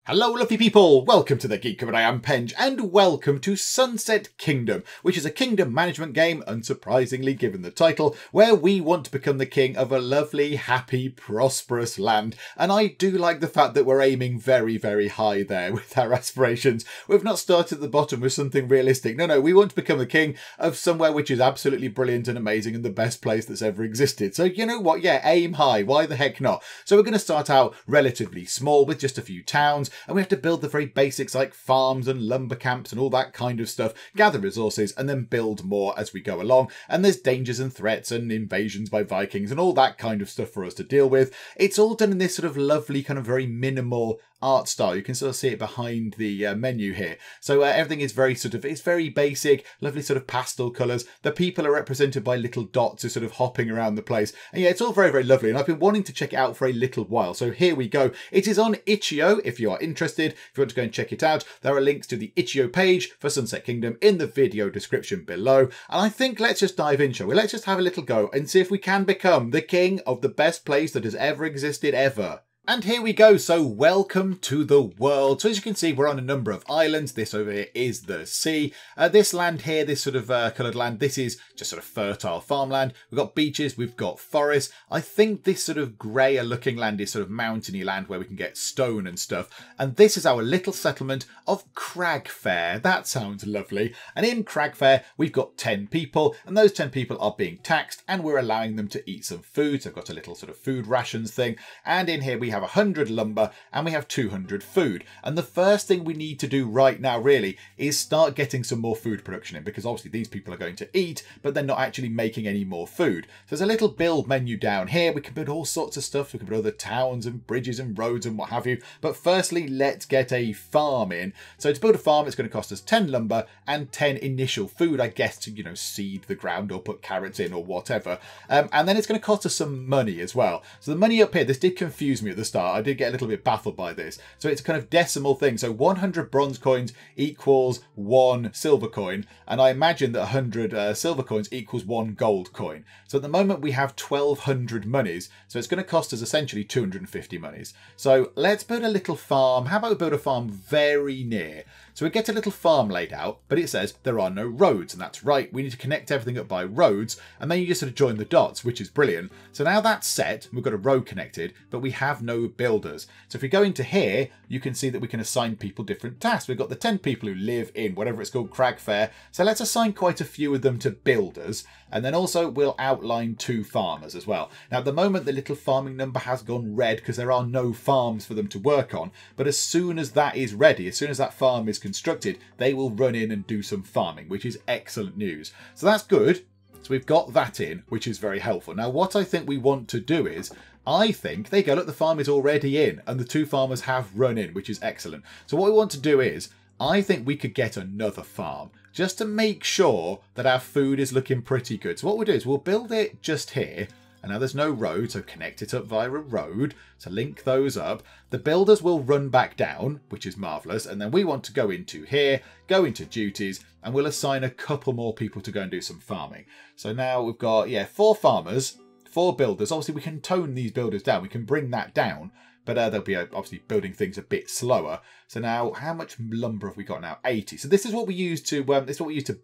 Hello lovely people, welcome to the Geek, and I am Penge, and welcome to Sunset Kingdom, which is a kingdom management game, unsurprisingly given the title, where we want to become the king of a lovely, happy, prosperous land. And I do like the fact that we're aiming very, very high there with our aspirations. We've not started at the bottom with something realistic. No, we want to become the king of somewhere which is absolutely brilliant and amazing and the best place that's ever existed. So you know what, yeah, aim high, why the heck not? So we're going to start out relatively small with just a few towns, and we have to build the very basics like farms and lumber camps and all that kind of stuff, gather resources and then build more as we go along. And there's dangers and threats and invasions by Vikings and all that kind of stuff for us to deal with. It's all done in this sort of lovely kind of very minimal art style. You can sort of see it behind the menu here. So everything is very it's very basic, lovely sort of pastel colours. The people are represented by little dots who are sort of hopping around the place. And yeah, it's all very, very lovely. And I've been wanting to check it out for a little while. So here we go. It is on itch.io if you are interested. If you want to go and check it out, there are links to the itch.io page for Sunset Kingdom in the video description below. And I think let's just dive in, shall we? Let's just have a little go and see if we can become the king of the best place that has ever existed ever. And here we go, so welcome to the world. So as you can see, we're on a number of islands. This over here is the sea. This land here, this sort of coloured land, this is just sort of fertile farmland. We've got beaches, we've got forests. I think this sort of greyer looking land is sort of mountainy land where we can get stone and stuff. And this is our little settlement of Crag Fair. That sounds lovely. And in Crag Fair, we've got 10 people, and those 10 people are being taxed, and we're allowing them to eat some food. So I've got a little sort of food rations thing. And in here we have 100 lumber and we have 200 food. And the first thing we need to do right now really is start getting some more food production in, because obviously these people are going to eat, but they're not actually making any more food. So there's a little build menu down here. We can build all sorts of stuff. We can build other towns and bridges and roads and what have you. But firstly, let's get a farm in. So to build a farm, it's going to cost us 10 lumber and 10 initial food, I guess, to, you know, seed the ground or put carrots in or whatever. And then it's going to cost us some money as well. So the money up here, this did confuse me at the start. I did get a little bit baffled by this. So it's a kind of decimal thing. So 100 bronze coins equals 1 silver coin. And I imagine that 100 silver coins equals 1 gold coin. So at the moment we have 1200 monies. So it's going to cost us essentially 250 monies. So let's build a little farm. How about we build a farm very near? So we get a little farm laid out, but it says there are no roads. And that's right. We need to connect everything up by roads. And then you just sort of join the dots, which is brilliant. So now that's set. We've got a road connected, but we have no builders. So if we go into here, you can see that we can assign people different tasks. We've got the 10 people who live in whatever it's called, Crag Fair. So let's assign quite a few of them to builders. And then also we'll outline 2 farmers as well. Now at the moment, the little farming number has gone red because there are no farms for them to work on. But as soon as that is ready, as soon as that farm is constructed, they will run in and do some farming, which is excellent news. So that's good. So we've got that in, which is very helpful. Now what I think we want to do is, I think, there you go, look, the farm is already in and the 2 farmers have run in, which is excellent. So what we want to do is, I think we could get another farm just to make sure that our food is looking pretty good. So what we'll do is we'll build it just here. And now there's no road, so connect it up via a road. So link those up. The builders will run back down, which is marvellous. And then we want to go into here, go into duties, and we'll assign a couple more people to go and do some farming. So now we've got, 4 farmers, 4 builders. Obviously, we can tone these builders down. We can bring that down. But they'll be obviously building things a bit slower. So now, how much lumber have we got now? 80. So this is what we use to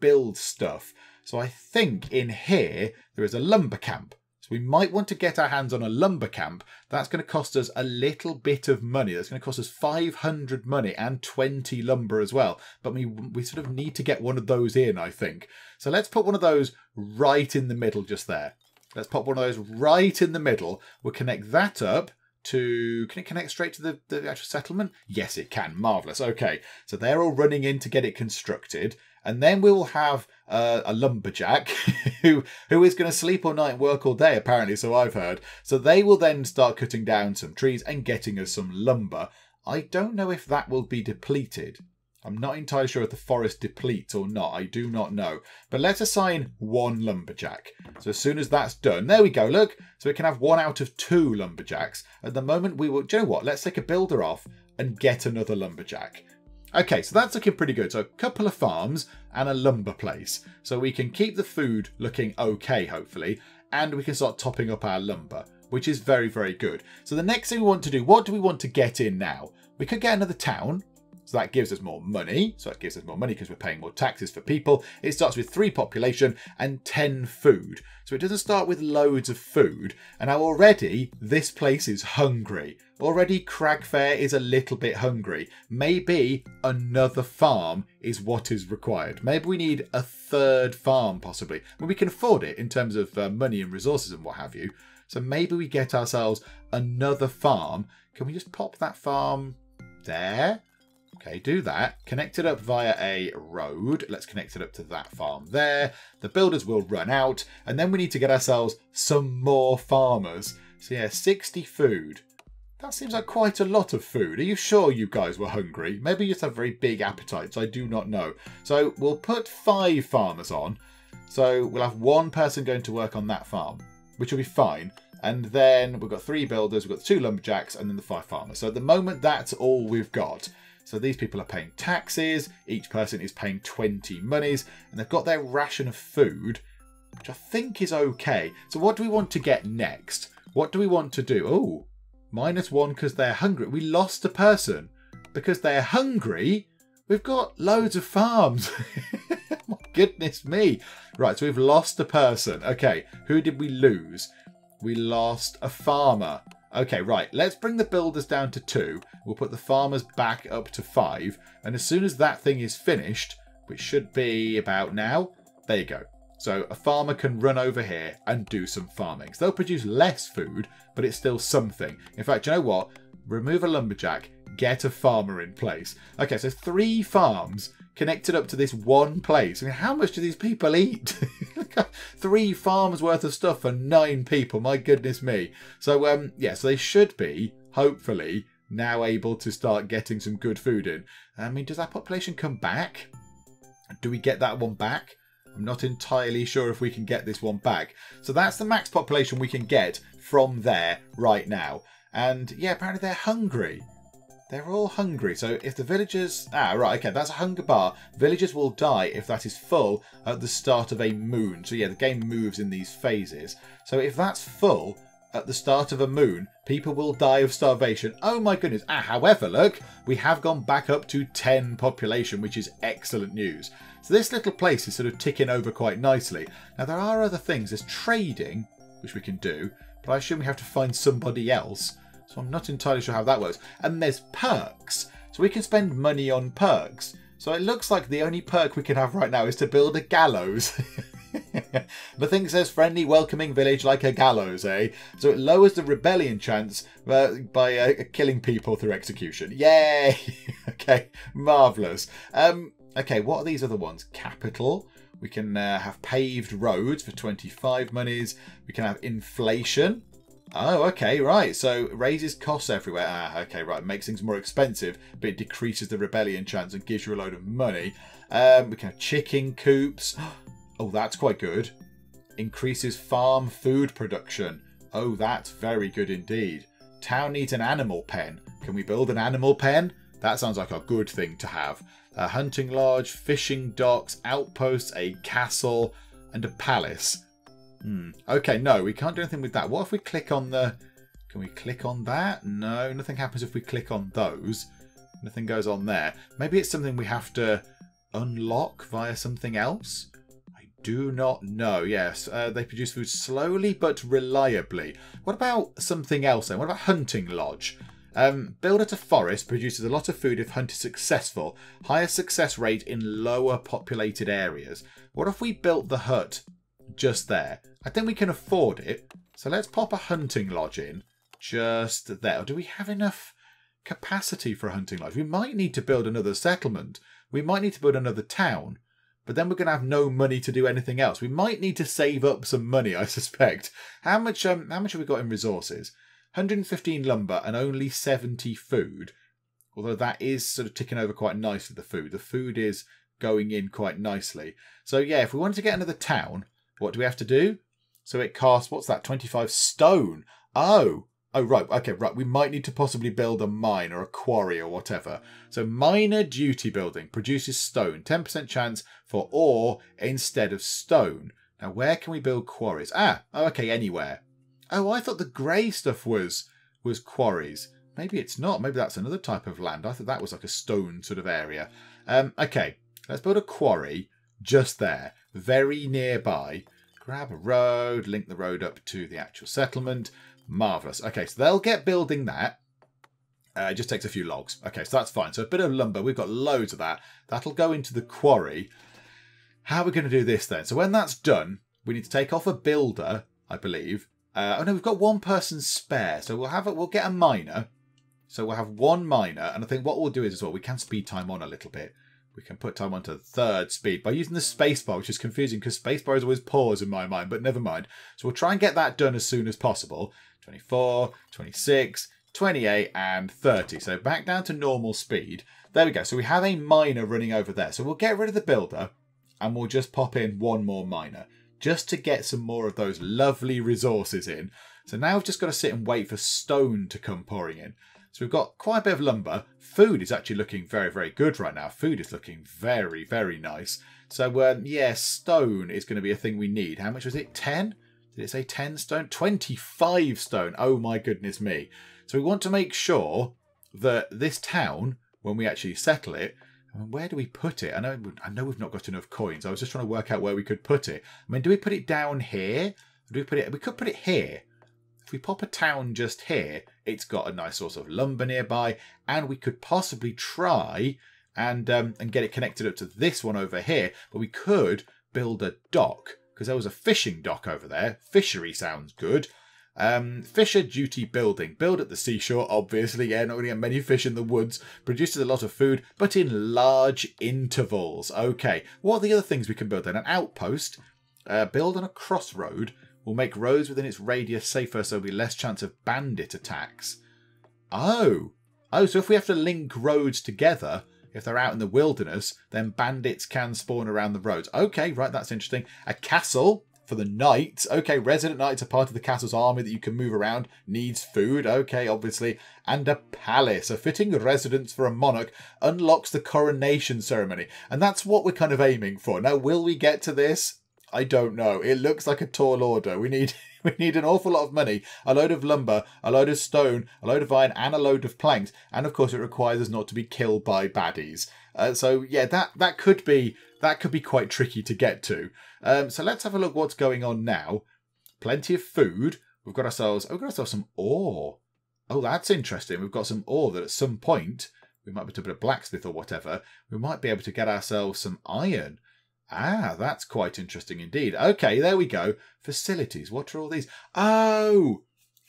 build stuff. So I think in here there is a lumber camp. So we might want to get our hands on a lumber camp. That's going to cost us a little bit of money. That's going to cost us 500 money and 20 lumber as well. But we sort of need to get one of those in, I think. So let's put one of those right in the middle just there. Let's pop one of those right in the middle. We'll connect that up to, can it connect straight to the actual settlement? Yes, it can. Marvellous. Okay, so they're all running in to get it constructed. And then we will have a lumberjack who is going to sleep all night and work all day, apparently, so I've heard. So they will then start cutting down some trees and getting us some lumber. I don't know if that will be depleted. I'm not entirely sure if the forest depletes or not. I do not know. But let's assign 1 lumberjack. So as soon as that's done, there we go, look. So we can have 1 out of 2 lumberjacks. At the moment, we will, do you know what? Let's take a builder off and get another lumberjack. Okay, so that's looking pretty good. So a couple of farms and a lumber place. So we can keep the food looking okay, hopefully. And we can start topping up our lumber. which is very, very good. So the next thing we want to do, what do we want to get in now? We could get another town. So that gives us more money. So it gives us more money because we're paying more taxes for people. It starts with 3 population and 10 food. So it doesn't start with loads of food. And now already this place is hungry. Already Crag Fair is a little bit hungry. Maybe another farm is what is required. Maybe we need a 3rd farm possibly. Well, we can afford it in terms of money and resources and what have you. So maybe we get ourselves another farm. Can we just pop that farm there? Okay, do that. Connect it up via a road. Let's connect it up to that farm there. The builders will run out. And then we need to get ourselves some more farmers. So yeah, 60 food. That seems like quite a lot of food. Are you sure you guys were hungry? Maybe you just have very big appetites. I do not know. So we'll put 5 farmers on. So we'll have 1 person going to work on that farm, which will be fine. And then we've got 3 builders, we've got 2 lumberjacks, and then the 5 farmers. So at the moment, that's all we've got. So these people are paying taxes. Each person is paying 20 monies. And they've got their ration of food, which I think is okay. So what do we want to get next? What do we want to do? Oh, -1 because they're hungry. We lost a person because they're hungry. We've got loads of farms. My goodness me. Right, so we've lost a person. Okay, who did we lose? We lost a farmer. Okay, right. Let's bring the builders down to 2. We'll put the farmers back up to 5. And as soon as that thing is finished, which should be about now, there you go. So a farmer can run over here and do some farming. So they'll produce less food, but it's still something. In fact, you know what? Remove a lumberjack, get a farmer in place. Okay, so 3 farms connected up to this one place. I mean, how much do these people eat? 3 farms worth of stuff for 9 people. My goodness me. So, yeah, so they should be, hopefully, now able to start getting some good food in. I mean, does that population come back? Do we get that one back? I'm not entirely sure if we can get this one back. So that's the max population we can get from there right now. And yeah, apparently they're hungry. They're all hungry. So if the villagers... Ah, right, okay, that's a hunger bar. Villagers will die if that is full at the start of a moon. So yeah, the game moves in these phases. So if that's full at the start of a moon, people will die of starvation. Oh my goodness. Ah, however, look, we have gone back up to 10 population, which is excellent news. So this little place is sort of ticking over quite nicely. Now, there are other things. There's trading, which we can do, but I assume we have to find somebody else. So I'm not entirely sure how that works. And there's perks. So we can spend money on perks. So it looks like the only perk we can have right now is to build a gallows. The thing says friendly, welcoming village like a gallows, eh? So it lowers the rebellion chance by killing people through execution. Yay! Okay, marvellous. Okay, what are these other ones? Capital. We can have paved roads for 25 monies. We can have inflation. Oh, okay, right. So it raises costs everywhere. Ah, okay, right. Makes things more expensive, but it decreases the rebellion chance and gives you a load of money. We can have chicken coops. Oh, that's quite good. Increases farm food production. Oh, that's very good indeed. Town needs an animal pen. Can we build an animal pen? That sounds like a good thing to have. A hunting lodge, fishing docks, outposts, a castle, and a palace. Okay, no, we can't do anything with that. What if we click on the... Can we click on that? No, nothing happens if we click on those. Nothing goes on there. Maybe it's something we have to unlock via something else? I do not know. Yes, they produce food slowly but reliably. What about something else then? What about hunting lodge? Builder to forest produces a lot of food if hunt is successful. Higher success rate in lower populated areas. What if we built the hut just there? I think we can afford it. So let's pop a hunting lodge in just there. Or do we have enough capacity for a hunting lodge? We might need to build another settlement. We might need to build another town. But then we're going to have no money to do anything else. We might need to save up some money, I suspect. How much have we got in resources? 115 lumber and only 70 food. Although that is sort of ticking over quite nicely, the food. The food is going in quite nicely. So yeah, if we wanted to get another town, what do we have to do? So it costs, what's that, 25 stone? Oh, right, okay, right. We might need to possibly build a mine or a quarry or whatever. So miner duty building produces stone. 10% chance for ore instead of stone. Now, where can we build quarries? Ah, oh, okay, anywhere. Oh, I thought the grey stuff was quarries. Maybe it's not. Maybe that's another type of land. I thought that was like a stone sort of area. Okay, let's build a quarry just there, very nearby. Grab a road, link the road up to the actual settlement. Marvellous. Okay, so they'll get building that. It just takes a few logs. Okay, so that's fine. So a bit of lumber. We've got loads of that. That'll go into the quarry. How are we going to do this then? So when that's done, we need to take off a builder, I believe. Oh no, we've got one person spare. So we'll get a miner. So we'll have one miner. And I think what we'll do is as well, we can speed time on a little bit. We can put time onto third speed by using the spacebar, which is confusing because spacebar is always pause in my mind, but never mind. So we'll try and get that done as soon as possible. 24, 26, 28 and 30. So back down to normal speed. There we go. So we have a miner running over there. So we'll get rid of the builder and we'll just pop in one more miner just to get some more of those lovely resources in. So now we've just got to sit and wait for stone to come pouring in. So we've got quite a bit of lumber. Food is actually looking very, very good right now. Food is looking very, very nice. So, yeah, stone is going to be a thing we need. How much was it? 10? Did it say 10 stone? 25 stone. Oh, my goodness me. So we want to make sure that this town, when we actually settle it, where do we put it? I know we've not got enough coins. I was just trying to work out where we could put it. I mean, do we put it down here? Or do we put it? We could put it here. If we pop a town just here, it's got a nice source of lumber nearby, and we could possibly try and get it connected up to this one over here. But we could build a dock because there was a fishing dock over there. Fishery sounds good. Fisher duty building. Build at the seashore, obviously. Yeah, not going to get many fish in the woods. Produces a lot of food, but in large intervals. Okay, what are the other things we can build then? An outpost. Build on a crossroad. Will make roads within its radius safer, so there'll be less chance of bandit attacks. Oh, so if we have to link roads together, if they're out in the wilderness, then bandits can spawn around the roads. Okay, right, that's interesting. A castle for the knights. Okay, resident knights are part of the castle's army that you can move around. Needs food. Okay, obviously. And a palace. A fitting residence for a monarch unlocks the coronation ceremony. And that's what we're kind of aiming for. Now, will we get to this? I don't know. It looks like a tall order. We need an awful lot of money, a load of lumber, a load of stone, a load of iron, and a load of planks. And of course, it requires us not to be killed by baddies. So yeah, that could be quite tricky to get to. So let's have a look what's going on now. Plenty of food. We've got ourselves some ore. Oh, that's interesting. We've got some ore that at some point we might be able to put a blacksmith or whatever. We might be able to get ourselves some iron. Ah, that's quite interesting indeed. Okay, there we go. Facilities. What are all these? Oh,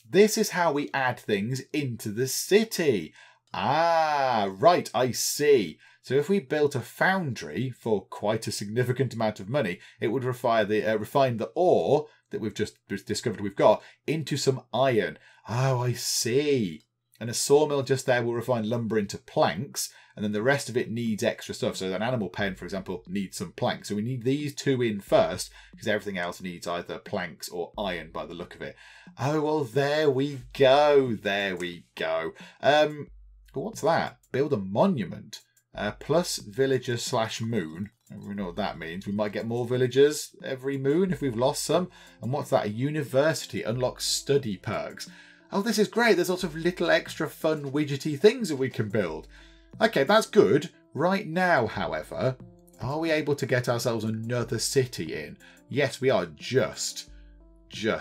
this is how we add things into the city. Ah, right, I see. So if we built a foundry for quite a significant amount of money, it would refine the ore that we've just discovered we've got into some iron. Oh, I see. And a sawmill just there will refine lumber into planks, and then the rest of it needs extra stuff. So an animal pen, for example, needs some planks. So we need these two in first, because everything else needs either planks or iron by the look of it. Oh, well, there we go. There we go. What's that? Build a monument. Plus villagers / moon. We know what that means. We might get more villagers every moon if we've lost some. And what's that? A university unlocks study perks. Oh, this is great. There's lots of little extra fun widgety things that we can build. Okay, that's good. Right now, however, are we able to get ourselves another city in? Yes, we are just.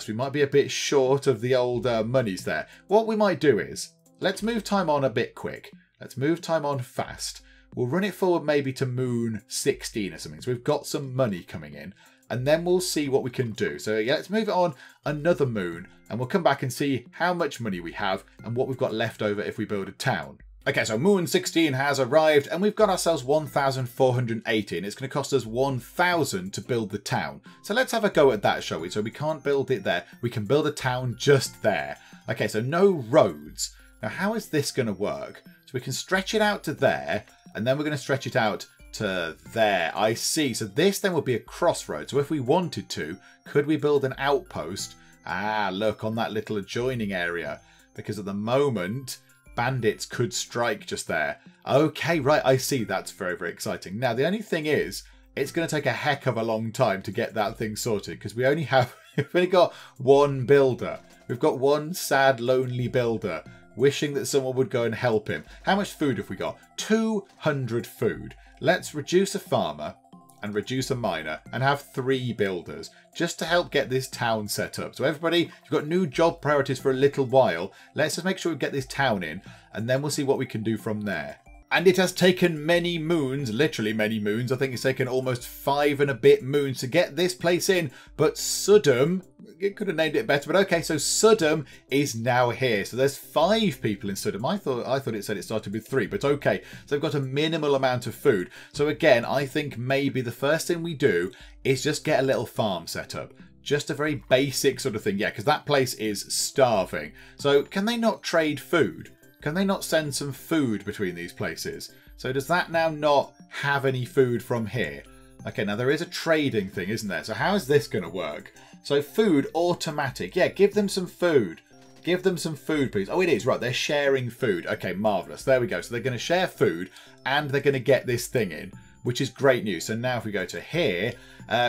We might be a bit short of the old monies there. What we might do is, let's move time on a bit quick. Let's move time on fast. We'll run it forward maybe to moon 16 or something. So we've got some money coming in. And then we'll see what we can do. So yeah, let's move it on another moon. And we'll come back and see how much money we have and what we've got left over if we build a town. Okay, so moon 16 has arrived and we've got ourselves 1,480. And it's going to cost us 1,000 to build the town. So let's have a go at that, shall we? So we can't build it there. We can build a town just there. Okay, so no roads. Now, how is this going to work? So we can stretch it out to there. And then we're going to stretch it out to there. I see. So this then would be a crossroad. So if we wanted to, could we build an outpost? Ah, look, on that little adjoining area. Because at the moment, bandits could strike just there. Okay, right, I see. That's very, very exciting. Now, the only thing is, it's going to take a heck of a long time to get that thing sorted. Because we've only got one builder. We've got one sad, lonely builder wishing that someone would go and help him. How much food have we got? 200 food. Let's reduce a farmer and reduce a miner and have 3 builders just to help get this town set up. So everybody, you've got new job priorities for a little while. Let's just make sure we get this town in and then we'll see what we can do from there. And it has taken many moons, literally many moons. I think it's taken almost 5 and a bit moons to get this place in. But Sodom, it could have named it better, but okay, so Sodom is now here. So there's 5 people in Sodom. I thought it said it started with 3, but okay. So they've got a minimal amount of food. So again, I think maybe the first thing we do is just get a little farm set up. Just a very basic sort of thing. Yeah, because that place is starving. So can they not trade food? Can they not send some food between these places? So does that now not have any food from here? Okay, now there is a trading thing, isn't there? So how is this going to work? So food, automatic. Yeah, give them some food. Give them some food, please. Oh, it is. Right, they're sharing food. Okay, marvellous. There we go. So they're going to share food and they're going to get this thing in, which is great news. So now if we go to here,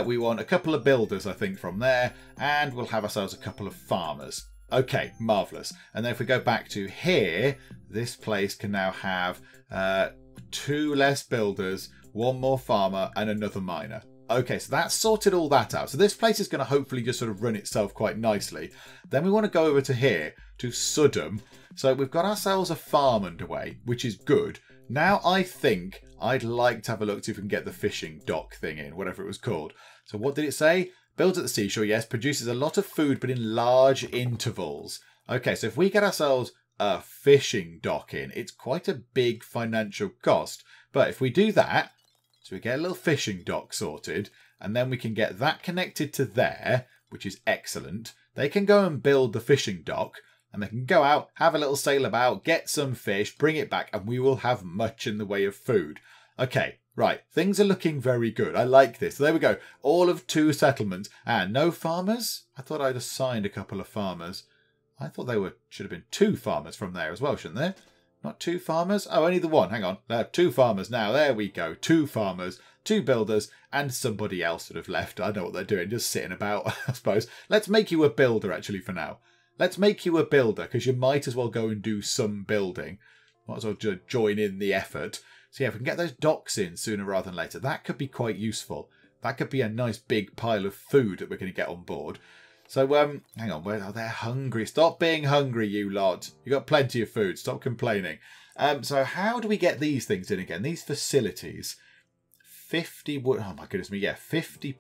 we want a couple of builders, I think, from there. And we'll have ourselves a couple of farmers. Okay, marvellous. And then if we go back to here, this place can now have 2 less builders, 1 more farmer, and another miner. Okay, so that's sorted all that out. So this place is going to hopefully just sort of run itself quite nicely. Then we want to go over to here, to Sodom. So we've got ourselves a farm underway, which is good. Now I think I'd like to have a look see if we can get the fishing dock thing in, whatever it was called. So what did it say? Builds at the seashore, yes. Produces a lot of food, but in large intervals. Okay, so if we get ourselves a fishing dock in, it's quite a big financial cost. But if we do that, so we get a little fishing dock sorted, and then we can get that connected to there, which is excellent. They can go and build the fishing dock, and they can go out, have a little sail about, get some fish, bring it back, and we will have much in the way of food. Okay. Right, things are looking very good. I like this. So there we go. All of 2 settlements. And no farmers? I thought I'd assigned a couple of farmers. I thought they should have been 2 farmers from there as well, shouldn't there? Not 2 farmers? Oh, only the 1. Hang on. 2 farmers now. There we go. 2 farmers, 2 builders, and somebody else sort of left. I know what they're doing. Just sitting about, I suppose. Let's make you a builder, actually, for now. Let's make you a builder, because you might as well go and do some building. Might as well join in the effort. So yeah, if we can get those docks in sooner rather than later, that could be quite useful. That could be a nice big pile of food that we're going to get on board. So, hang on, they're hungry. Stop being hungry, you lot. You've got plenty of food. Stop complaining. So how do we get these things in again? These facilities. 50 wood. Oh my goodness me, yeah. 50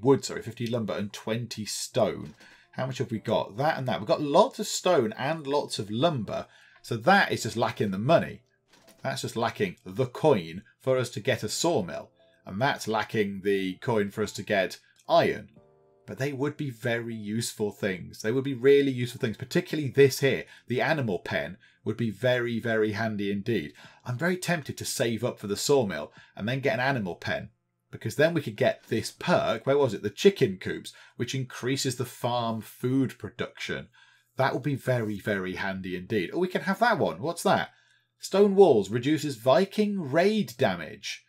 wood, 50 lumber and 20 stone. How much have we got? That and that. We've got lots of stone and lots of lumber. So that is just lacking the money. That's just lacking the coin for us to get a sawmill. And that's lacking the coin for us to get iron. But they would be very useful things. They would be really useful things. Particularly this here. The animal pen would be very, very handy indeed. I'm very tempted to save up for the sawmill and then get an animal pen. Because then we could get this perk. Where was it? The chicken coops. Which increases the farm food production. That would be very, very handy indeed. Oh, we can have that one. What's that? Stone walls reduces Viking raid damage.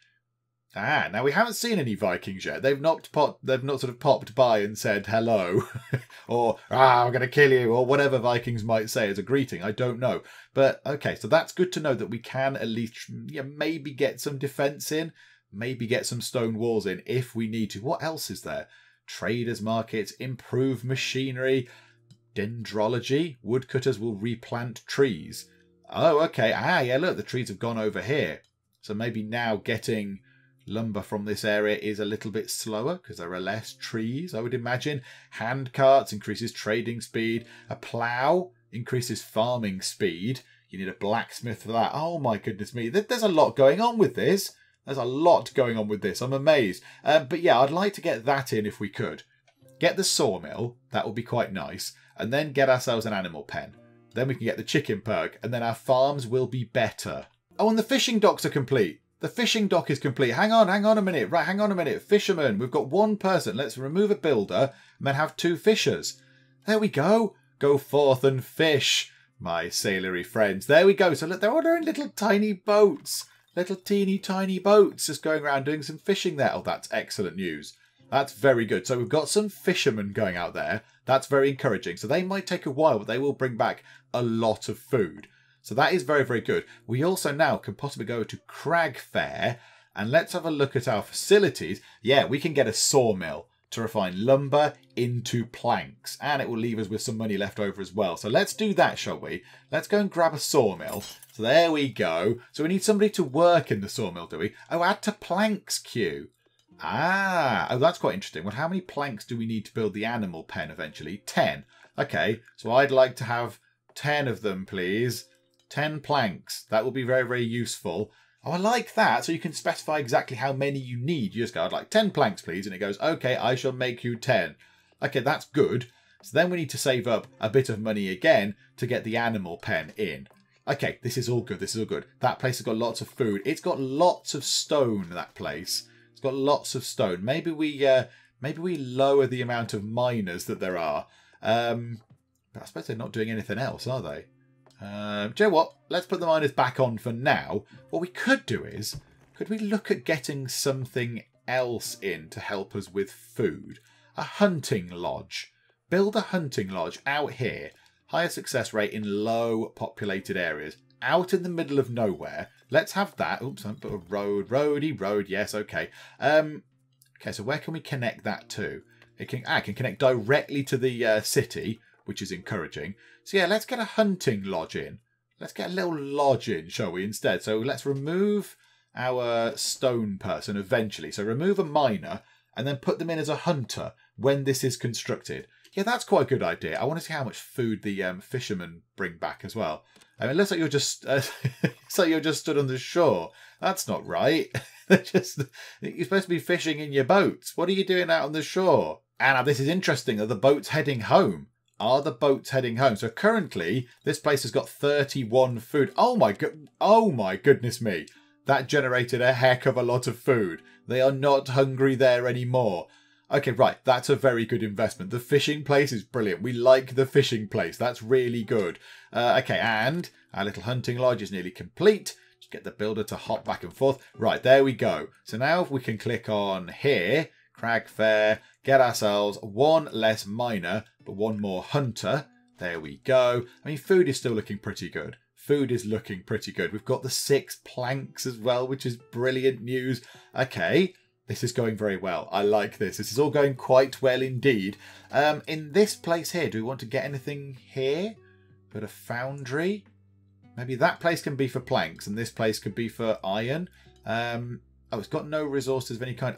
Ah, now we haven't seen any Vikings yet. They've not sort of popped by and said hello. Or, I'm going to kill you, or whatever Vikings might say as a greeting. I don't know. But, okay, so that's good to know that we can at least maybe get some defence in. Maybe get some stone walls in if we need to. What else is there? Traders markets, improve machinery, dendrology. Woodcutters will replant trees. Oh, okay. Ah, yeah, look, the trees have gone over here. So maybe now getting lumber from this area is a little bit slower because there are less trees, I would imagine. Hand carts increases trading speed. A plough increases farming speed. You need a blacksmith for that. Oh, my goodness me. There's a lot going on with this. There's a lot going on with this. I'm amazed. But yeah, I'd like to get that in if we could. Get the sawmill. That would be quite nice. And then get ourselves an animal pen. Then we can get the chicken perk, and then our farms will be better. Oh, and the fishing docks are complete. The fishing dock is complete. Hang on a minute. Right, hang on a minute. Fisherman, we've got 1 person. Let's remove a builder and then have 2 fishers. There we go. Go forth and fish, my sailory friends. There we go. So look, they're ordering little tiny boats. Little teeny tiny boats just going around doing some fishing there. Oh, that's excellent news. That's very good. So we've got some fishermen going out there. That's very encouraging. So they might take a while, but they will bring back a lot of food. So that is very, very good. We also now can possibly go to Crag Fair, and let's have a look at our facilities. Yeah, we can get a sawmill to refine lumber into planks, and it will leave us with some money left over as well. So let's do that, shall we? Let's go and grab a sawmill. So there we go. So we need somebody to work in the sawmill, do we? Oh, add to planks queue. Ah, oh, that's quite interesting. Well, how many planks do we need to build the animal pen eventually? 10. Okay, so I'd like to have 10 of them, please. 10 planks. That will be very, very useful. Oh, I like that. So you can specify exactly how many you need. You just go, I'd like 10 planks, please. And it goes, okay, I shall make you 10. Okay, that's good. So then we need to save up a bit of money again to get the animal pen in. Okay, this is all good. This is all good. That place has got lots of food. It's got lots of stone, that place. It's got lots of stone. Maybe we lower the amount of miners that there are. But I suppose they're not doing anything else, are they? Do you know what? Let's put the miners back on for now. What we could do is, could we look at getting something else in to help us with food? A hunting lodge. Build a hunting lodge out here. Higher success rate in low populated areas. Out in the middle of nowhere. Let's have that. Oops, I put a road. Road. Yes, okay. Okay, so where can we connect that to? It can connect directly to the city, which is encouraging. So yeah, let's get a hunting lodge in. Let's get a little lodge in, shall we, instead? So let's remove our stone person eventually. So remove a miner and then put them in as a hunter when this is constructed. Yeah, that's quite a good idea. I want to see how much food the fishermen bring back as well. I mean, it looks like you're just stood on the shore. That's not right. You're supposed to be fishing in your boats. What are you doing out on the shore? And now this is interesting. Are the boats heading home? Are the boats heading home? So currently, this place has got 31 food. Oh my goodness me. That generated a heck of a lot of food. They are not hungry there anymore. Okay, right. That's a very good investment. The fishing place is brilliant. We like the fishing place. That's really good. Okay, and our little hunting lodge is nearly complete. Just get the builder to hop back and forth. Right, there we go. So now we can click on here, Crag Fair, get ourselves one less miner, but one more hunter. There we go. I mean, food is still looking pretty good. Food is looking pretty good. We've got the 6 planks as well, which is brilliant news. Okay. This is going very well. I like this. This is all going quite well indeed. In this place here, do we want to get anything here? Put a foundry. Maybe that place can be for planks and this place could be for iron. Oh, it's got no resources of any kind.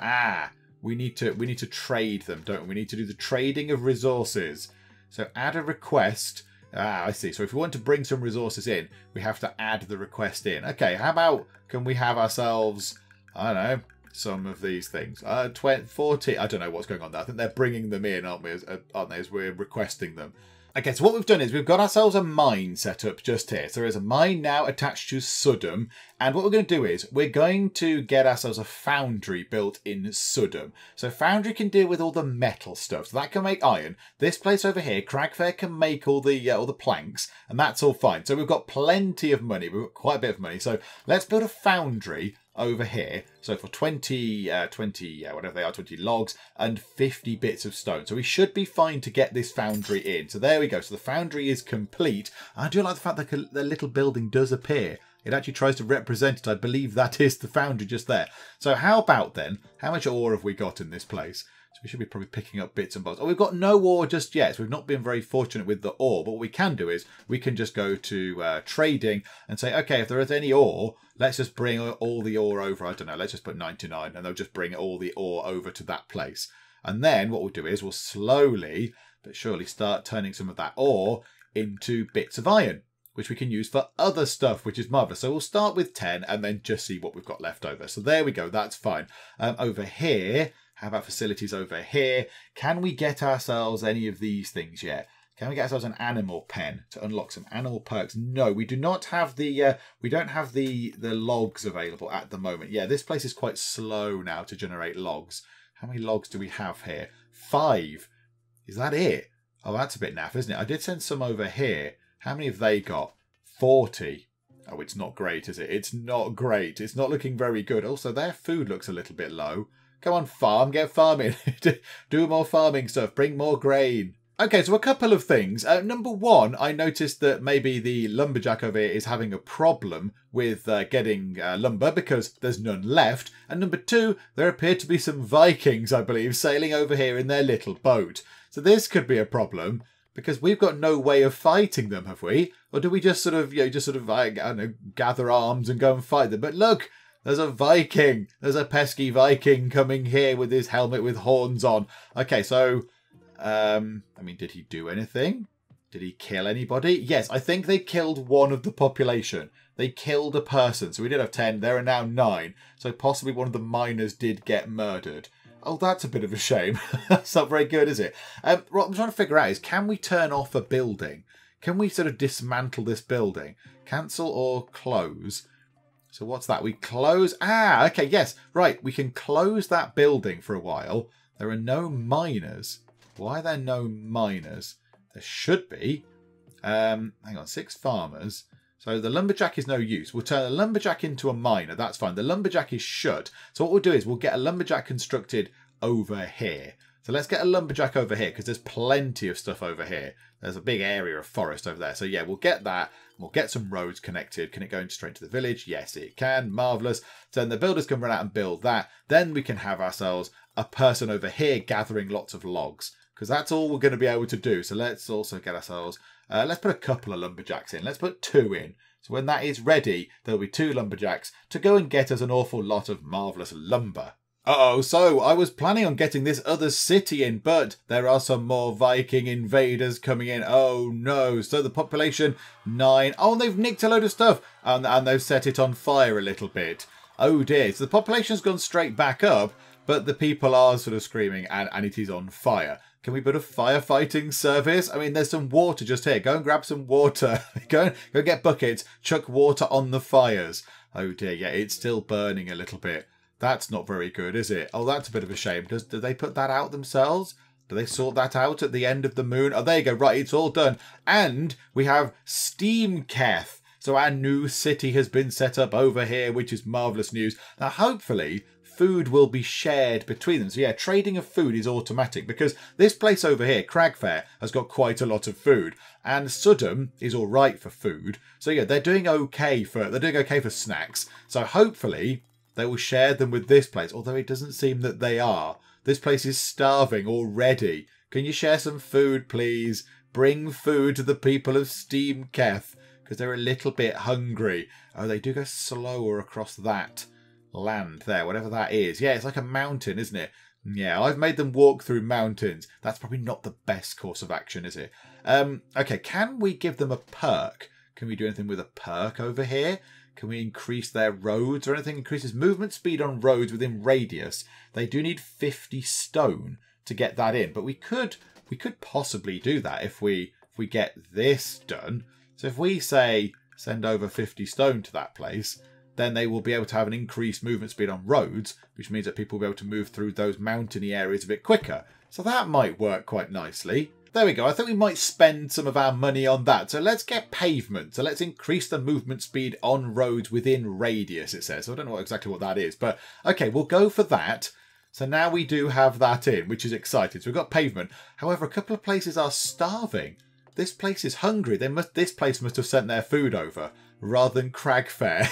We need to trade them, don't we? We need to do the trading of resources. So add a request. I see. So if we want to bring some resources in, we have to add the request in. Okay, how about, can we have ourselves, I don't know, some of these things? 40, I don't know what's going on there. I think they're bringing them in, aren't they, as we're requesting them. Okay, so what we've done is we've got ourselves a mine set up just here. So there is a mine now attached to Sudham. And what we're going to do is we're going to get ourselves a foundry built in Sudham. So foundry can deal with all the metal stuff. So that can make iron. This place over here, Crag Fair, can make all the planks. And that's all fine. So we've got plenty of money. We've got quite a bit of money. So let's build a foundry over here. So for 20 whatever they are, 20 logs and 50 bits of stone. So we should be fine to get this foundry in. So there we go. So the foundry is complete. I do like the fact that the little building does appear. It actually tries to represent it. I believe that is the foundry just there. So how about then, how much ore have we got in this place? So we should be probably picking up bits and bobs. Oh, we've got no ore just yet. So we've not been very fortunate with the ore. But what we can do is we can just go to trading and say, okay, if there is any ore, let's just bring all the ore over. I don't know, let's just put 99 and they'll just bring all the ore over to that place. And then what we'll do is we'll slowly but surely start turning some of that ore into bits of iron, which we can use for other stuff, which is marvellous. So we'll start with 10 and then just see what we've got left over. So there we go. That's fine. Over here, how about facilities over here? Can we get ourselves any of these things yet? Can we get ourselves an animal pen to unlock some animal perks? No, we do not have the we don't have the logs available at the moment. Yeah, this place is quite slow now to generate logs. How many logs do we have here? 5. Is that it? Oh, that's a bit naff, isn't it? I did send some over here. How many have they got? 40. Oh, it's not great, is it? It's not great. It's not looking very good. Also, their food looks a little bit low. Come on, farm, get farming. Do more farming stuff, bring more grain. Okay, so a couple of things. Number one, I noticed that maybe the lumberjack over here is having a problem with getting lumber because there's none left. And number two, there appear to be some Vikings, I believe, sailing over here in their little boat. So this could be a problem because we've got no way of fighting them, have we? Or do we just sort of, I don't know, gather arms and go and fight them? But look, there's a Viking. There's a pesky Viking coming here with his helmet with horns on. Okay, so... I mean, did he do anything? Did he kill anybody? Yes, I think they killed one of the population. They killed a person. So we did have 10. There are now 9. So possibly one of the miners did get murdered. Oh, that's a bit of a shame. That's not very good, is it? What I'm trying to figure out is, can we turn off a building? Can we sort of dismantle this building? Cancel or close? So what's that? We close. Ah, okay, yes. Right, we can close that building for a while. There are no miners. Why are there no miners? There should be. Hang on, 6 farmers. So the lumberjack is no use. We'll turn the lumberjack into a miner. That's fine. The lumberjack is shut. So what we'll do is we'll get a lumberjack constructed over here. So let's get a lumberjack over here because there's plenty of stuff over here. There's a big area of forest over there. So yeah, we'll get that. We'll get some roads connected. Can it go straight to the village? Yes, it can. Marvellous. So then the builders can run out and build that. Then we can have ourselves a person over here gathering lots of logs. Because that's all we're going to be able to do. So let's also get ourselves... let's put a couple of lumberjacks in. Let's put 2 in. So when that is ready, there'll be 2 lumberjacks to go and get us an awful lot of marvellous lumber. Uh-oh, so I was planning on getting this other city in, but there are some more Viking invaders coming in. Oh no, so the population 9. Oh, and they've nicked a load of stuff. And they've set it on fire a little bit. Oh dear, so the population's gone straight back up, but the people are sort of screaming and it is on fire. Can we put a firefighting service? I mean, there's some water just here. Go and grab some water. Go get buckets. Chuck water on the fires. Oh dear, yeah, it's still burning a little bit. That's not very good, is it? Oh, that's a bit of a shame. Do they put that out themselves? Do they sort that out at the end of the moon? Oh, there you go. Right, it's all done. And we have Steamketh. So our new city has been set up over here, which is marvellous news. Now, hopefully, food will be shared between them. So yeah, trading of food is automatic because this place over here, Crag Fair, has got quite a lot of food. And Sudham is all right for food. So yeah, they're doing okay for snacks. So hopefully they will share them with this place, although it doesn't seem that they are. This place is starving already. Can you share some food, please? Bring food to the people of Steamketh because they're a little bit hungry. Oh, they do go slower across that land there, whatever that is. Yeah, it's like a mountain, isn't it? Yeah, I've made them walk through mountains. That's probably not the best course of action, is it? Okay, can we give them a perk? Can we do anything with a perk over here? Can we increase their roads or anything? Increases movement speed on roads within radius. They do need 50 stone to get that in, but we could possibly do that if we get this done. So if we say send over 50 stone to that place, then they will be able to have an increased movement speed on roads, which means that people will be able to move through those mountainy areas a bit quicker. So that might work quite nicely. There we go. I think we might spend some of our money on that. So let's get pavement. So let's increase the movement speed on roads within radius, it says. So I don't know exactly what that is, but okay, we'll go for that. So now we do have that in, which is exciting. So we've got pavement. However, a couple of places are starving. This place is hungry. This place must have sent their food over rather than Crag Fair.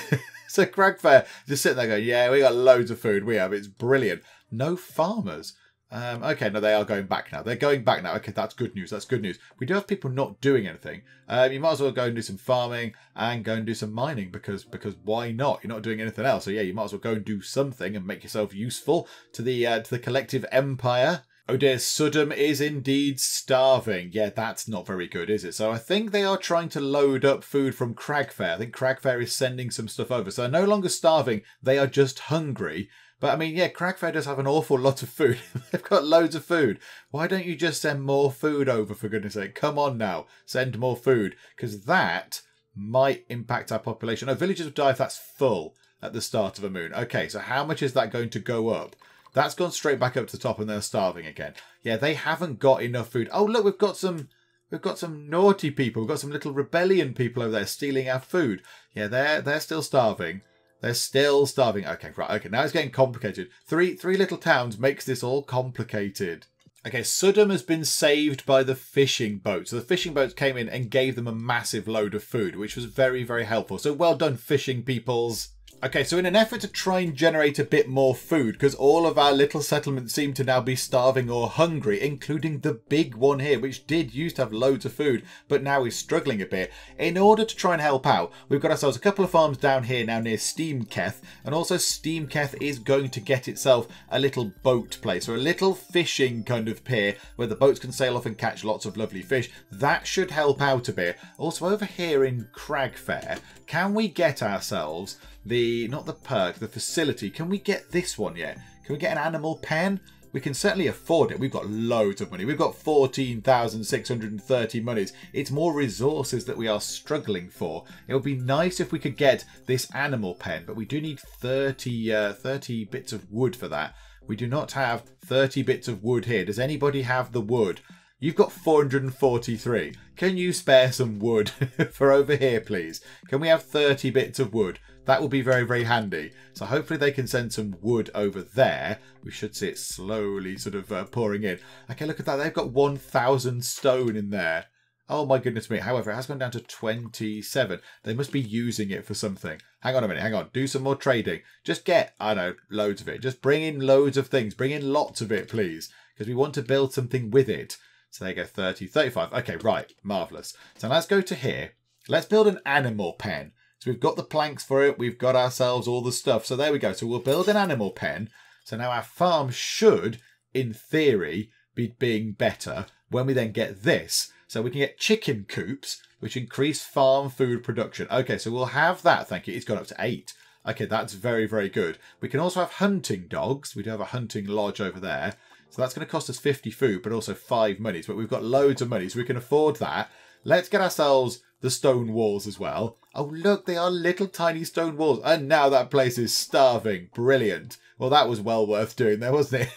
So Crag Fair just sitting there going, yeah, we got loads of food. We have. It's brilliant. No farmers. Okay, no, they are going back now. They're going back now. Okay, that's good news. That's good news. We do have people not doing anything. You might as well go and do some farming and go and do some mining because why not? You're not doing anything else. So yeah, you might as well go and do something and make yourself useful to the collective empire. Oh dear, Sudham is indeed starving. Yeah, that's not very good, is it? So I think they are trying to load up food from Crag Fair. I think Crag Fair is sending some stuff over. So they're no longer starving. They are just hungry. But I mean, yeah, Crag Fair does have an awful lot of food. They've got loads of food. Why don't you just send more food over, for goodness sake? Come on now, send more food. Because that might impact our population. Oh, villagers will die if that's full at the start of a moon. Okay, so how much is that going to go up? That's gone straight back up to the top and they're starving again. Yeah, they haven't got enough food. Oh, look, we've got some naughty people. We've got some little rebellion people over there stealing our food. Yeah, they're still starving. They're still starving. Okay, right. Okay, now it's getting complicated. Three little towns makes this all complicated. Okay, Sodom has been saved by the fishing boats. So the fishing boats came in and gave them a massive load of food, which was very, very helpful. So well done, fishing peoples. Okay, so in an effort to try and generate a bit more food, because all of our little settlements seem to now be starving or hungry, including the big one here, which did used to have loads of food, but now is struggling a bit. In order to try and help out, we've got ourselves a couple of farms down here now near Steamketh, and also Steamketh is going to get itself a little boat place, or a little fishing kind of pier, where the boats can sail off and catch lots of lovely fish. That should help out a bit. Also over here in Crag Fair, can we get ourselves not the perk, the facility? Can we get this one yet? Can we get an animal pen? We can certainly afford it. We've got loads of money. We've got 14,630 monies. It's more resources that we are struggling for. It would be nice if we could get this animal pen, but we do need 30 bits of wood for that. We do not have 30 bits of wood here. Does anybody have the wood? You've got 443. Can you spare some wood for over here, please? Can we have 30 bits of wood? That will be very, very handy. So hopefully they can send some wood over there. We should see it slowly sort of pouring in. Okay, look at that. They've got 1,000 stone in there. Oh my goodness me. However, it has gone down to 27. They must be using it for something. Hang on a minute. Hang on. Do some more trading. Just get, I don't know, loads of it. Just bring in loads of things. Bring in lots of it, please. Because we want to build something with it. So there you go, 30, 35. Okay, right. Marvellous. So let's go to here. Let's build an animal pen. So we've got the planks for it. We've got ourselves all the stuff. So there we go. So we'll build an animal pen. So now our farm should, in theory, be being better when we then get this. So we can get chicken coops, which increase farm food production. Okay, so we'll have that. Thank you. It's gone up to 8. Okay, that's very, very good. We can also have hunting dogs. We do have a hunting lodge over there. So that's going to cost us 50 food, but also 5 monies. But we've got loads of money, so we can afford that. Let's get ourselves the stone walls as well. Oh, look, they are little tiny stone walls. And now that place is starving. Brilliant. Well, that was well worth doing there, wasn't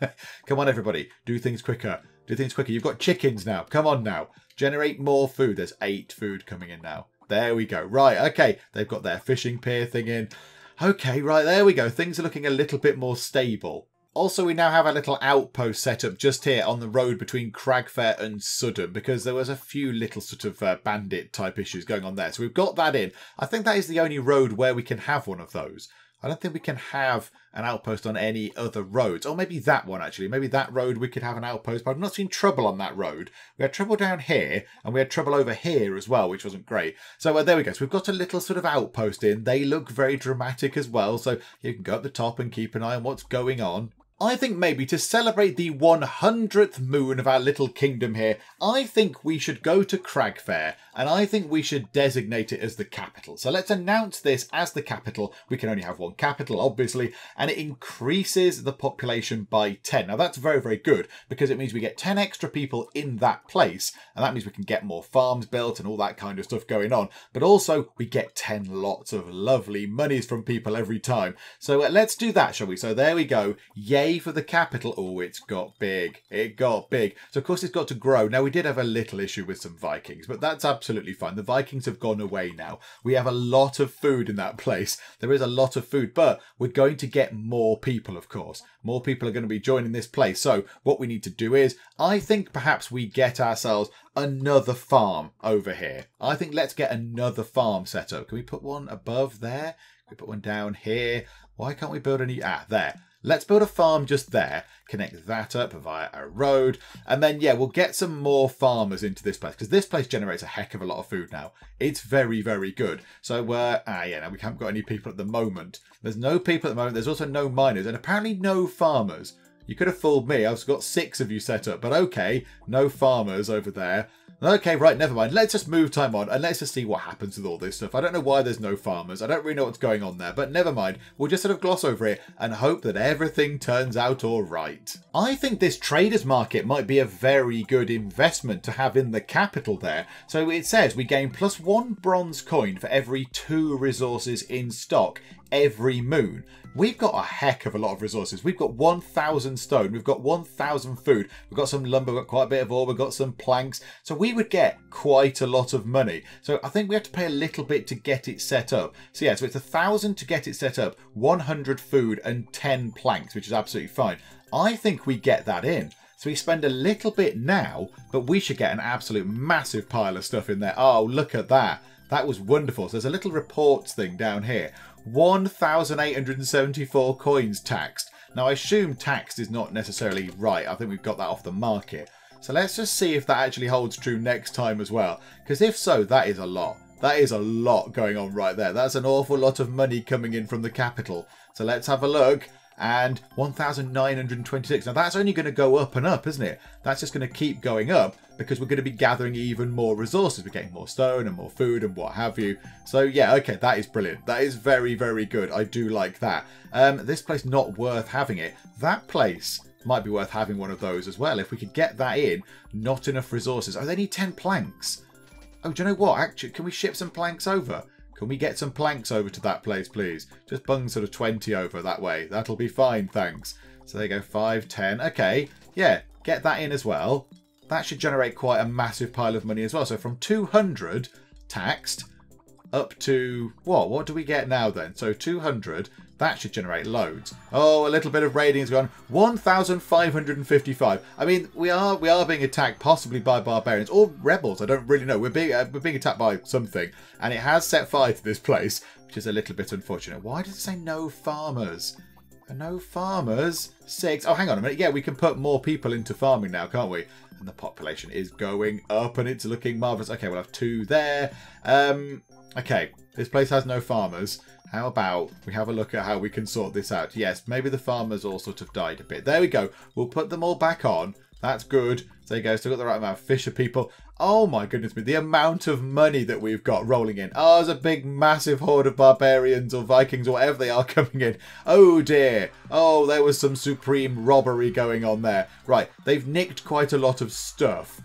it? Come on, everybody. Do things quicker. Do things quicker. You've got chickens now. Come on now. Generate more food. There's 8 food coming in now. There we go. Right, okay. They've got their fishing pier thing in. Okay, right, there we go. Things are looking a little bit more stable. Also, we now have a little outpost set up just here on the road between Crag Fair and Sodom, because there was a few little sort of bandit type issues going on there. So we've got that in. I think that is the only road where we can have one of those. I don't think we can have an outpost on any other roads. Or maybe that one, actually. Maybe that road we could have an outpost, but I've not seen trouble on that road. We had trouble down here, and we had trouble over here as well, which wasn't great. So there we go. So we've got a little sort of outpost in. They look very dramatic as well, so you can go up the top and keep an eye on what's going on. I think maybe to celebrate the 100th moon of our little kingdom here, I think we should go to Crag Fair, and I think we should designate it as the capital. So let's announce this as the capital. We can only have one capital, obviously, and it increases the population by 10. Now that's very, very good, because it means we get 10 extra people in that place, and that means we can get more farms built and all that kind of stuff going on. But also, we get 10 lots of lovely monies from people every time. So let's do that, shall we? So there we go. Yay for the capital. Oh, it's got big. It got big. So, of course, it's got to grow. Now, we did have a little issue with some Vikings, but that's absolutely fine. The Vikings have gone away now. We have a lot of food in that place. There is a lot of food, but we're going to get more people, of course. More people are going to be joining this place. So, what we need to do is, I think perhaps we get ourselves another farm over here. I think let's get another farm set up. Can we put one above there? Can we put one down here? Why can't we build any? There. Let's build a farm just there, connect that up via a road, and then, yeah, we'll get some more farmers into this place, because this place generates a heck of a lot of food now. It's very, very good. So, yeah, no, we haven't got any people at the moment. There's no people at the moment. There's also no miners, and apparently no farmers. You could have fooled me. I've got 6 of you set up, but okay, no farmers over there. Okay, right, never mind. Let's just move time on and let's just see what happens with all this stuff. I don't know why there's no farmers. I don't really know what's going on there, but never mind. We'll just sort of gloss over it and hope that everything turns out all right. I think this traders market might be a very good investment to have in the capital there. So it says we gain +1 bronze coin for every 2 resources in stock every moon. We've got a heck of a lot of resources. We've got 1,000 stone. We've got 1,000 food. We've got some lumber. We've got quite a bit of ore. We've got some planks. So we would get quite a lot of money. So I think we have to pay a little bit to get it set up. So yeah, so it's 1,000 to get it set up, 100 food and 10 planks, which is absolutely fine. I think we get that in. So we spend a little bit now, but we should get an absolute massive pile of stuff in there. Oh, look at that. That was wonderful. So there's a little reports thing down here. 1,874 coins taxed. Now, I assume taxed is not necessarily right. I think we've got that off the market. So let's just see if that actually holds true next time as well. Because if so, that is a lot. That is a lot going on right there. That's an awful lot of money coming in from the capital. So let's have a look. And 1,926. Now that's only going to go up and up, isn't it? That's just going to keep going up because we're going to be gathering even more resources. We're getting more stone and more food and what have you. So yeah, okay, that is brilliant. That is very, very good. I do like that. This place not worth having it. That place might be worth having one of those as well. If we could get that in, not enough resources. Oh, they need 10 planks. Oh, do you know what? Actually, can we ship some planks over? Can we get some planks over to that place, please? Just bung sort of 20 over that way. That'll be fine, thanks. So there you go, 5, 10. Okay, yeah, get that in as well. That should generate quite a massive pile of money as well. So from 200 taxed up to, what do we get now then? So 200, that should generate loads. Oh, a little bit of raiding has gone. 1,555. I mean, we are being attacked possibly by barbarians or rebels. I don't really know. We're being attacked by something, and it has set fire to this place, which is a little bit unfortunate. Why does it say no farmers? No farmers. 6. Oh, hang on a minute. Yeah, we can put more people into farming now, can't we? And the population is going up, and it's looking marvelous. Okay, we'll have 2 there. Okay, this place has no farmers. How about we have a look at how we can sort this out? Yes, maybe the farmers all sort of died a bit. There we go. We'll put them all back on. That's good. There you go. Still got the right amount of fisher people. Oh my goodness me. The amount of money that we've got rolling in. Oh, there's a big massive horde of barbarians or Vikings or whatever they are coming in. Oh dear. Oh, there was some supreme robbery going on there. Right. They've nicked quite a lot of stuff,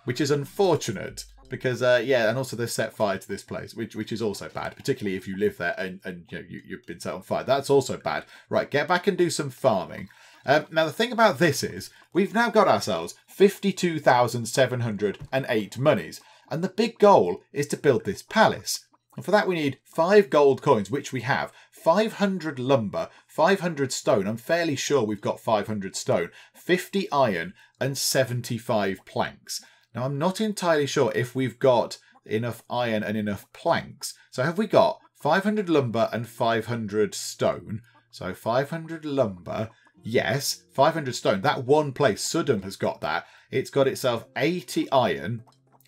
which is unfortunate. Because, yeah, and also they set fire to this place, which is also bad, particularly if you live there and you know, you've been set on fire. That's also bad. Right, get back and do some farming. Now, the thing about this is we've now got ourselves 52,708 monies. And the big goal is to build this palace. And for that, we need 5 gold coins, which we have, 500 lumber, 500 stone. I'm fairly sure we've got 500 stone, 50 iron and 75 planks. Now, I'm not entirely sure if we've got enough iron and enough planks. So have we got 500 lumber and 500 stone? So 500 lumber, yes. 500 stone. That one place, Sudham, has got that. It's got itself 80 iron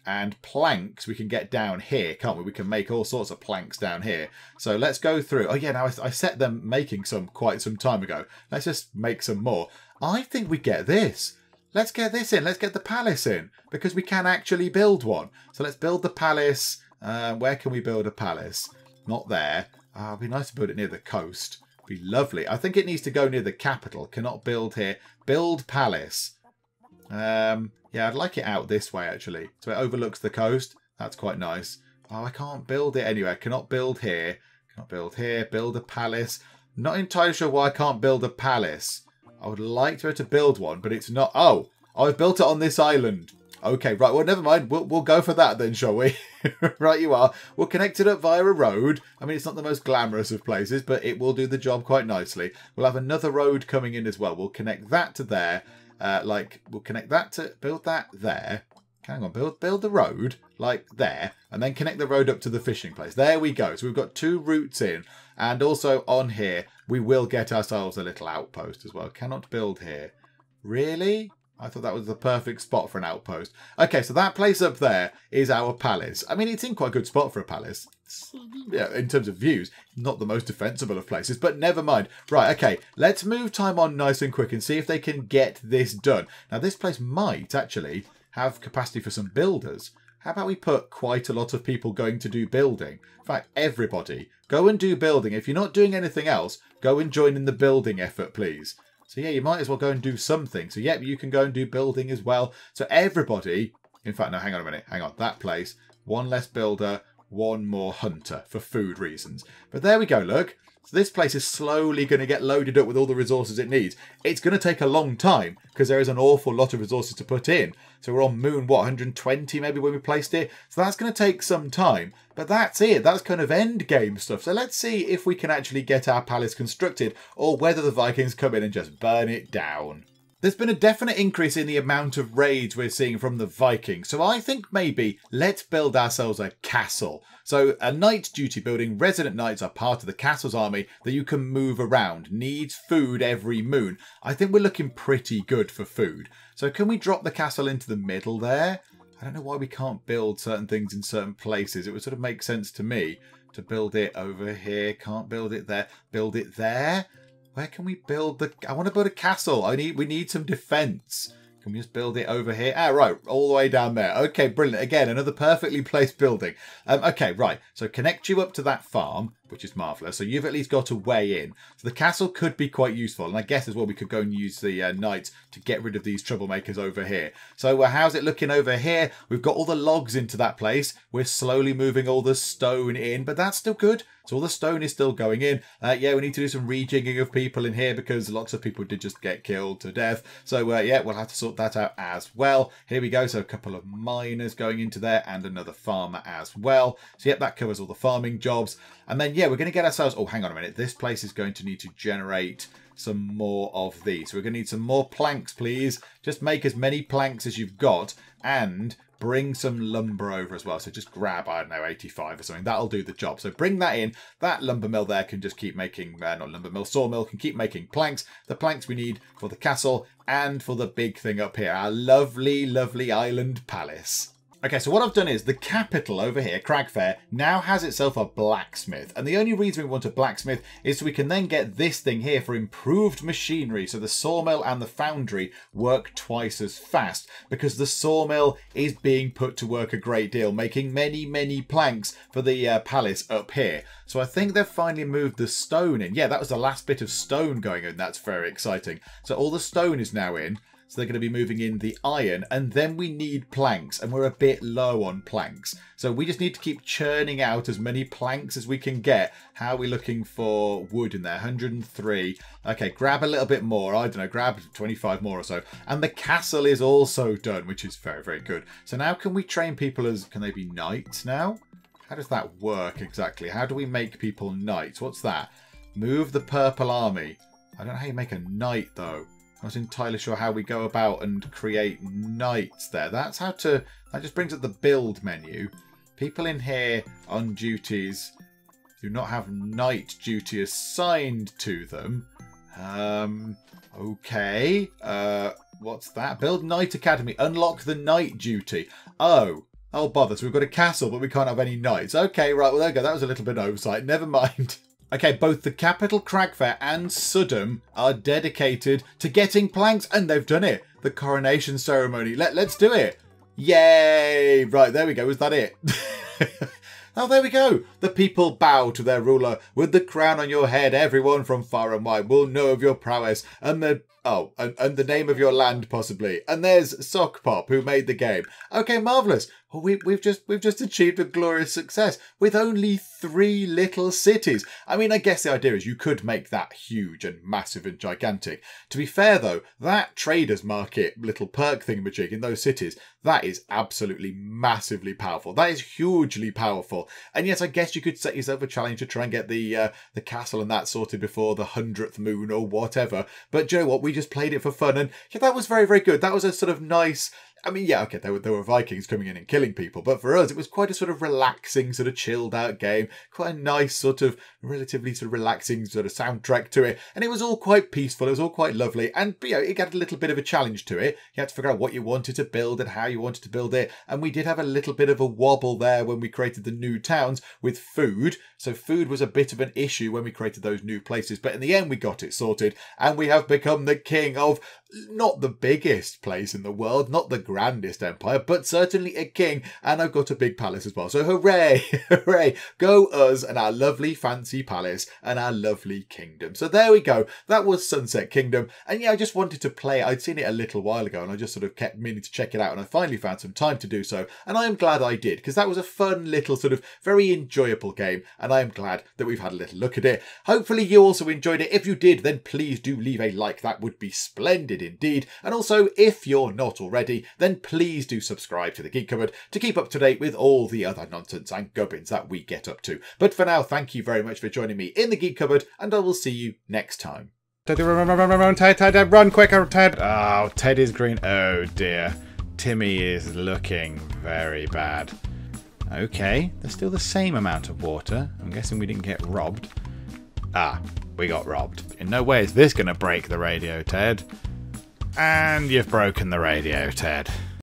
and planks we can get down here, can't we? We can make all sorts of planks down here. So let's go through. Oh, yeah, now I set them making some quite some time ago. Let's just make some more. I think we get this. Let's get this in. Let's get the palace in because we can actually build one. So let's build the palace. Where can we build a palace? Not there. It'd be nice to build it near the coast. It'd be lovely. I think it needs to go near the capital. Cannot build here. Build palace. Yeah, I'd like it out this way actually. So it overlooks the coast. That's quite nice. Oh, I can't build it anywhere. Cannot build here. Cannot build here. Build a palace. Not entirely sure why I can't build a palace. I would like to be able to build one, but it's not. Oh, I've built it on this island. Okay, right. Well, never mind. We'll go for that then, shall we? Right, you are. We'll connect it up via a road. I mean, it's not the most glamorous of places, but it will do the job quite nicely. We'll have another road coming in as well. We'll connect that to there. We'll connect that to build that there. Hang on, build the road like there, and then connect the road up to the fishing place. There we go. So we've got 2 routes in, and also on here we will get ourselves a little outpost as well. Cannot build here. Really? I thought that was the perfect spot for an outpost. Okay, so that place up there is our palace. I mean, it's in quite a good spot for a palace. Yeah, in terms of views, not the most defensible of places, but never mind. Right, okay, let's move time on nice and quick and see if they can get this done. Now, this place might actually have capacity for some builders. How about we put quite a lot of people going to do building? In fact, everybody, go and do building. If you're not doing anything else, go and join in the building effort, please. So yeah, you might as well go and do something. So yeah, you can go and do building as well. So everybody, in fact, no, hang on a minute. Hang on, that place, 1 less builder, one more hunter for food reasons. But there we go, look. So this place is slowly going to get loaded up with all the resources it needs. It's going to take a long time because there is an awful lot of resources to put in. So we're on moon, what, 120 maybe when we placed it? So that's going to take some time. But that's it. That's kind of end game stuff. So let's see if we can actually get our palace constructed or whether the Vikings come in and just burn it down. There's been a definite increase in the amount of raids we're seeing from the Vikings. So I think maybe let's build ourselves a castle. So a knight duty building, resident knights are part of the castle's army that you can move around. Needs food every moon. I think we're looking pretty good for food. So can we drop the castle into the middle there? I don't know why we can't build certain things in certain places. It would sort of make sense to me to build it over here. Can't build it there. Build it there. Where can we build the... I want to build a castle. We need some defense. Can we just build it over here? Ah, right. All the way down there. Okay, brilliant. Again, another perfectly placed building. Okay, right. So connect you up to that farm, which is marvellous. So you've at least got a way in. So the castle could be quite useful. And I guess as well we could go and use the knights to get rid of these troublemakers over here. So how's it looking over here? We've got all the logs into that place. We're slowly moving all the stone in, but that's still good. So all the stone is still going in. Yeah, we need to do some rejigging of people in here because lots of people did just get killed to death. So yeah, we'll have to sort that out as well. Here we go. So a couple of miners going into there and another farmer as well. So yep, that covers all the farming jobs. And then yeah, we're going to get ourselves... Oh, hang on a minute. This place is going to need to generate some more of these. So we're going to need some more planks, please. Just make as many planks as you've got and bring some lumber over as well. So just grab, I don't know, 85 or something. That'll do the job. So bring that in. That lumber mill there can just keep making, not lumber mill, sawmill can keep making planks. The planks we need for the castle and for the big thing up here. Our lovely, lovely island palace. Okay, so what I've done is the capital over here, Crag Fair, now has itself a blacksmith. And the only reason we want a blacksmith is so we can then get this thing here for improved machinery. So the sawmill and the foundry work twice as fast because the sawmill is being put to work a great deal, making many, many planks for the palace up here. So I think they've finally moved the stone in. Yeah, that was the last bit of stone going in. That's very exciting. So all the stone is now in. So they're going to be moving in the iron, and then we need planks, and we're a bit low on planks. So we just need to keep churning out as many planks as we can get. How are we looking for wood in there? 103. Okay, grab a little bit more. I don't know, grab 25 more or so. And the castle is also done, which is very, very good. So now can we train people as... Can they be knights now? How does that work exactly? How do we make people knights? What's that? Move the purple army. I don't know how you make a knight, though. I was entirely sure how we go about and create knights there. That's how to... That just brings up the build menu. People in here on duties do not have knight duty assigned to them. Okay. What's that? Build Knight Academy. Unlock the knight duty. Oh, bother. So we've got a castle, but we can't have any knights. Okay, right. Well, there we go. That was a little bit of oversight. Never mind. Okay, both the capital Crag Fair and Sudham are dedicated to getting planks, and they've done it. The coronation ceremony. Let's do it. Yay! Right, there we go. Was that it? Oh, there we go. The people bow to their ruler. With the crown on your head, everyone from far and wide will know of your prowess and the... Oh, and the name of your land, possibly. And there's Sock Pop, who made the game. Okay, marvellous. Well, we've just achieved a glorious success with only 3 little cities. I mean, I guess the idea is you could make that huge and massive and gigantic. To be fair, though, that traders market little perk thingamajig in those cities, that is absolutely massively powerful. That is hugely powerful. And yes, I guess you could set yourself a challenge to try and get the castle and that sorted before the 100th moon or whatever. But do you know what? We just played it for fun, and yeah, that was very, very good. That was a sort of nice... I mean, yeah, okay, there were Vikings coming in and killing people, but for us, it was quite a sort of relaxing, sort of chilled out game. Quite a nice sort of relatively sort of relaxing sort of soundtrack to it. And it was all quite peaceful. It was all quite lovely. And, you know, it had a little bit of a challenge to it. You had to figure out what you wanted to build and how you wanted to build it. And we did have a little bit of a wobble there when we created the new towns with food. So food was a bit of an issue when we created those new places. But in the end, we got it sorted. And we have become the king of not the biggest place in the world, not the grandest empire, but certainly a king, and I've got a big palace as well. So hooray, hooray, go us and our lovely fancy palace and our lovely kingdom. So there we go. That was Sunset Kingdom, and yeah, I just wanted to play. I'd seen it a little while ago, and I just sort of kept meaning to check it out, and I finally found some time to do so, and I am glad I did, because that was a fun little sort of very enjoyable game, and I am glad that we've had a little look at it. Hopefully you also enjoyed it. If you did, then please do leave a like. That would be splendid indeed. And also, if you're not already, then please do subscribe to the Geek Cupboard to keep up to date with all the other nonsense and gubbins that we get up to. But for now, thank you very much for joining me in the Geek Cupboard, and I will see you next time. Ted, Ted, run quicker, Ted. Oh, Ted is green. Oh dear. Timmy is looking very bad. Okay, there's still the same amount of water. I'm guessing we didn't get robbed. Ah, we got robbed. In no way is this going to break the radio, Ted. And you've broken the radio, Ted.